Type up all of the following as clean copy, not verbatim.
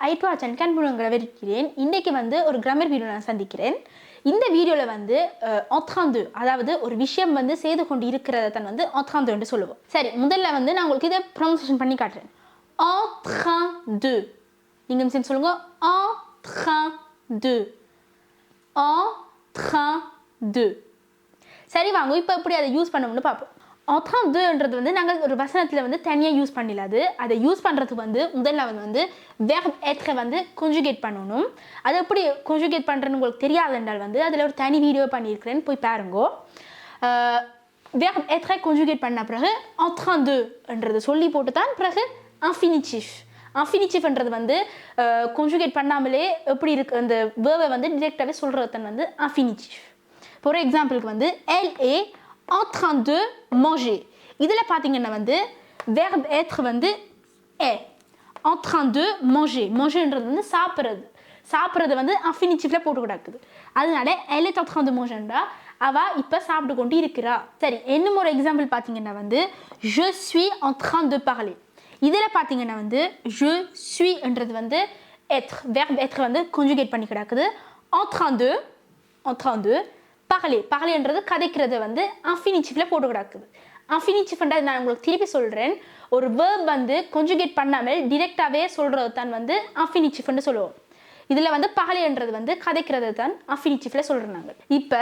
Être இருக்கிறேன். இன்னைக்கு வந்து ஒரு கிராமர் வீடியோ நான் சந்திக்கிறேன். இந்த வீடியோவில் வந்து en train de, அதாவது ஒரு விஷயம் வந்து செய்து கொண்டு இருக்கிறத தான் வந்து en train de என்று சொல்லுவோம். சரி, முதல்ல வந்து நான் உங்களுக்கு இதை ப்ரொனன்சியேஷன் பண்ணி காட்டுறேன். En train de. நீங்க மிஷன் சொல்லுங்க. En train de. En train de. சரி வாங்க, இப்போ எப்படி அதை யூஸ் பண்ணணும்னு பார்ப்போம். En train de-ன்றது வந்து நாங்கள் ஒரு வசனத்தில் வந்து தனியாக யூஸ் பண்ணிடாது. அதை யூஸ் பண்ணுறதுக்கு வந்து முதல்ல வந்து verb être வந்து conjugate பண்ணணும். அதை எப்படி conjugate பண்ணுறேன்னு உங்களுக்கு தெரியாது என்றால் வந்து அதில் ஒரு தனி வீடியோ பண்ணியிருக்கிறேன், போய் பாருங்கோ. verb être conjugate பண்ண பிறகு en train de-ன்றது சொல்லி போட்டு தான் பிறகு infinitif. infinitifன்றது வந்து conjugate பண்ணாமலே எப்படி இருக்கு அந்த verb-ஐ வந்து டிரெக்டாகவே சொல்கிறது தான் வந்து infinitif. ஃபார் எக்ஸாம்பிளுக்கு வந்து elle est en train de manger. இதில் பார்த்தீங்கன்னா வந்து verb être வந்து est en train de manger. mangerன்றது வந்து சாப்பிட்றது வந்து infinitifல போட்டு கிடக்குது. அதனால elle est en train de mangerன்றா அவ இப்போ சாப்பிட்டு கொண்டு இருக்கிறா. சரி, இன்னும் ஒரு எக்ஸாம்பிள் பார்த்தீங்கன்னா வந்து je suis en train de parler. இதில் பார்த்தீங்கன்னா வந்து je suis-ன்றது வந்து être verb être வந்து conjugate பண்ணி கிடக்குது. en train de parler-ன்றது கதைக்கிறது வந்து infinitifல போட்டு கிடக்குது. infinitifன்றது நான் உங்களுக்கு திருப்பி சொல்கிறேன். ஒரு verb வந்து conjugate பண்ணாமல் டிரெக்டாகவே சொல்கிறது தான் வந்து infinitifன்னு சொல்லுவோம். இதில் வந்து parler-ன்றது வந்து கதைக்கிறது தான் infinitifல சொல்கிறாங்க. இப்போ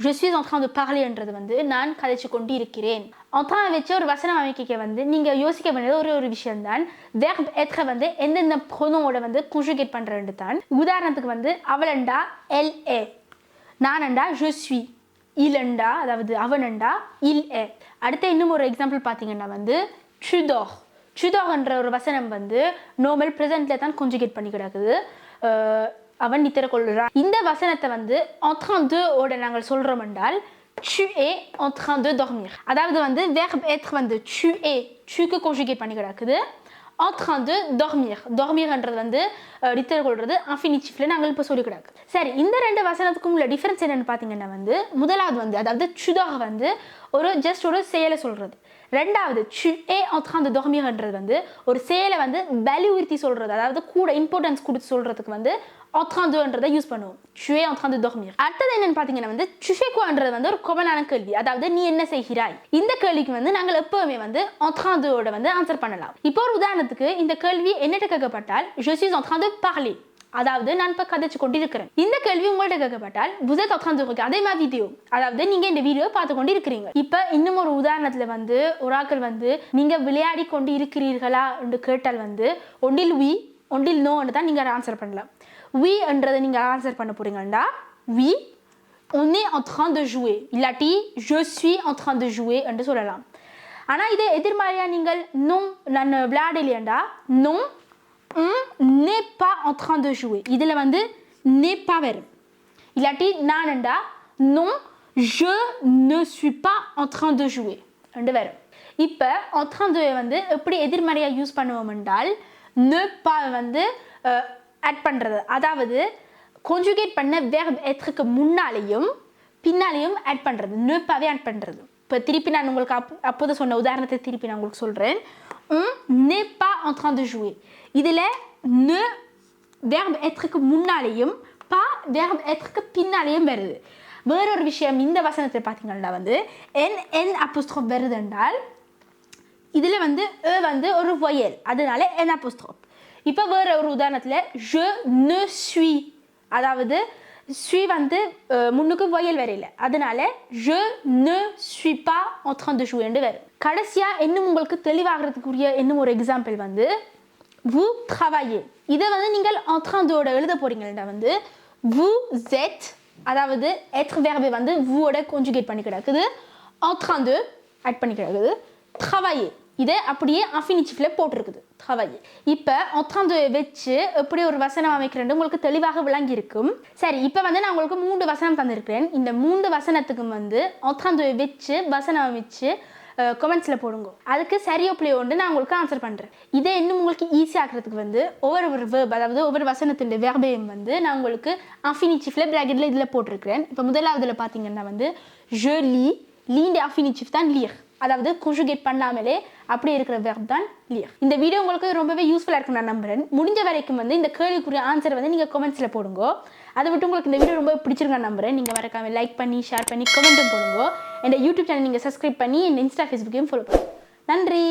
je suis en train de parler-ன்றது வந்து நான் கதைச்சு கொண்டு இருக்கிறேன். en train வச்சு ஒரு வசனம் அமைக்க வந்து நீங்கள் யோசிக்க வேண்டியது ஒரு விஷயம்தான் verb être வந்து எந்தெந்த pronomoட வந்து conjugate பண்ணுறது தான். உதாரணத்துக்கு வந்து அவளண்டா elle est, நானண்டா je suis, ilண்டா அதாவது அவனண்டா il est. அடுத்த இன்னும் ஒரு எக்ஸாம்பிள் பார்த்தீங்கன்னா வந்து tu dors-ன்ற ஒரு வசனம் வந்து நார்மல் ப்ரெசென்ட்ல தான் conjugate பண்ணி கிடக்குது. அவன் நித்திரை கொள்கிறான். இந்த வசனத்தை வந்து en train de-ஓட நாங்கள் சொல்கிறோம் என்றால் tu es en train de dormir. அதாவது வந்து verb être வந்து tu es, tu-க்கு conjugate பண்ணி கிடக்குது. en train de dormir-ன்றது வந்து நித்திரை கொள்றது infinitifல நாங்கள் இப்போ சொல்லி கிடக்கு. சரி, இந்த ரெண்டு வசனத்துக்கும் உள்ள டிஃபரன்ஸ் என்னன்னு பார்த்தீங்கன்னா வந்து முதலாவது வந்து அதாவது tu dors வந்து ஒரு ஜஸ்ட் ஒரு செயலை சொல்கிறது. ரெண்டாவது tu es en train de dormir-ன்றது வந்து ஒரு செயலை வந்து வலியுறுத்தி சொல்கிறது, அதாவது கூட இம்பார்ட்டன்ஸ் கொடுத்து சொல்கிறதுக்கு வந்து en train de-ன்றதை யூஸ் பண்ணுவோம். tu es en train de dormir. அடுத்தது என்னன்னு பார்த்தீங்கன்னா வந்து tu fais quoi-ன்றது வந்து ஒரு காமனான கேள்வி, அதாவது நீ என்ன செய்கிறாய். இந்த கேள்விக்கு வந்து நாங்கள் எப்பவுமே வந்து en train de-ஓட வந்து ஆன்சர் பண்ணலாம். இப்போ ஒரு உதாரணத்துக்கு இந்த கேள்வி என்னட்ட கேட்கப்பட்டால் je suis en train de parler, அதாவது நான் இப்போ கதைச்சு கொண்டு இருக்கிறேன். இந்த கேள்வி உங்கள்கிட்ட கேட்கப்பட்டால் vous êtes en train de regarder ma vidéo, அதாவது நீங்க இந்த வீடியோ பார்த்து கொண்டு இருக்கிறீங்க. இப்போ இன்னும் ஒரு உதாரணத்துல வந்து ஒரு ஆக்கள் வந்து நீங்க விளையாடி கொண்டு இருக்கிறீர்களா என்று கேட்டால் வந்து ஒன்றில் oui ஒன்றில் நோன்னு தான் நீங்க ஆன்சர் பண்ணலாம். oui-ன்றதை நீங்க ஆன்சர் பண்ண போறீங்கடா oui on est en train de jouer, இல்லாட்டி je suis en train de jouer என்று சொல்லலாம். ஆனா இதே எதிர்மறையா நீங்கள் non நான் விளையாடலையேண்டா non on n'est pas en train de jouer. இதில் வந்து n'est pas வரும். இல்லாட்டி நானண்டா non je ne suis pas en train de jouer என்று வரும். இப்போ en train de வந்து எப்படி எதிர்மறையாக யூஸ் பண்ணுவோம் என்றால் ne pas வந்து ஆட் பண்ணுறது, அதாவது conjugate பண்ண verb être-க்கு முன்னாலேயும் பின்னாலேயும் ஆட் பண்ணுறது, ne pas-வே ஆட் பண்ணுறது. இப்போ திருப்பி நான் உங்களுக்கு அப்போது சொன்ன உதாரணத்தை திருப்பி நான் உங்களுக்கு சொல்கிறேன். on n'est pas en train de jouer. இதில் ne verb être-க்கு முன்னாலேயும் pas verb être-க்கு பின்னாலேயும் வருது. வேறொரு விஷயம் இந்த வசனத்தை பார்த்தீங்கன்னா வந்து n apostrophe வருது என்றால் இதில் வந்து வந்து ஒரு voyelle, அதனால n apostrophe. இப்போ வேற ஒரு உதாரணத்தில் je ne suis, அதாவது suis வந்து முன்னுக்கு voyelle வரையில, அதனால je ne suis pas en train de jouer என்று வரும். கடைசியாக இன்னும் உங்களுக்கு தெளிவாகிறதுக்குரிய இன்னும் ஒரு எக்ஸாம்பிள் வந்து vous travaillez. இதை வந்து நீங்கள் en train de-ஓட எழுத போறீங்கன்னா வந்து vous êtes, அதாவது être verbe வந்து vous-ஓட conjugate பண்ணி கிடக்குது, en train de ஆட் பண்ணி கிடக்குது, travailler இதை அப்படியே infinitifல போட்டிருக்குது travailler. இப்போ en train de வச்சு எப்படி ஒரு வசனம் அமைக்கிறேன்னு உங்களுக்கு தெளிவாக விளங்கி இருக்கும். சரி, இப்போ வந்து நான் உங்களுக்கு 3 வசனம் தந்திருக்கிறேன். இந்த 3 வசனத்துக்கும் வந்து en train de வச்சு வசனம் அமைச்சு கமெண்ட்ஸில் போடுங்க. அதுக்கு சரியோ பிள்ளையோ ஒன்று நான் உங்களுக்கு ஆன்சர் பண்ணுறேன். இதை இன்னும் உங்களுக்கு ஈஸி ஆகிறதுக்கு வந்து ஒவ்வொரு verb, அதாவது ஒவ்வொரு வசனத்தின் verb-ஐயும் வந்து நான் உங்களுக்கு infinitifல பிராக்கெட்டில் இதில் போட்டிருக்கிறேன். இப்போ முதலாவதுல பார்த்தீங்கன்னா வந்து je lis, லீண்ட் infinitif தான் lire. அதாவது conjugate பண்ணாமலே அப்படியே இருக்கிற verb தான் lire. இந்த வீடியோ உங்களுக்கு ரொம்பவே யூஸ்ஃபுல்லாக இருக்கும் நான் நம்புறேன். முடிஞ்ச வரைக்கும் வந்து இந்த கேள்விக்குரிய ஆன்சரை வந்து நீங்கள் கமெண்ட்ஸில் போடுங்க. அதை விட்டு உங்களுக்கு இந்த வீடியோ ரொம்ப பிடிச்சிருங்க நம்புறேன். நீங்கள் மறக்காம லைக் பண்ணி ஷேர் பண்ணி கமெண்ட்டும் போடுங்க. என் யூடியூப் சேனல் நீங்கள் சப்ஸ்கிரைப் பண்ணி என் இன்ஸ்டா ஃபேஸ்புக்கையும் ஃபாலோ பண்ணுங்க. நன்றி.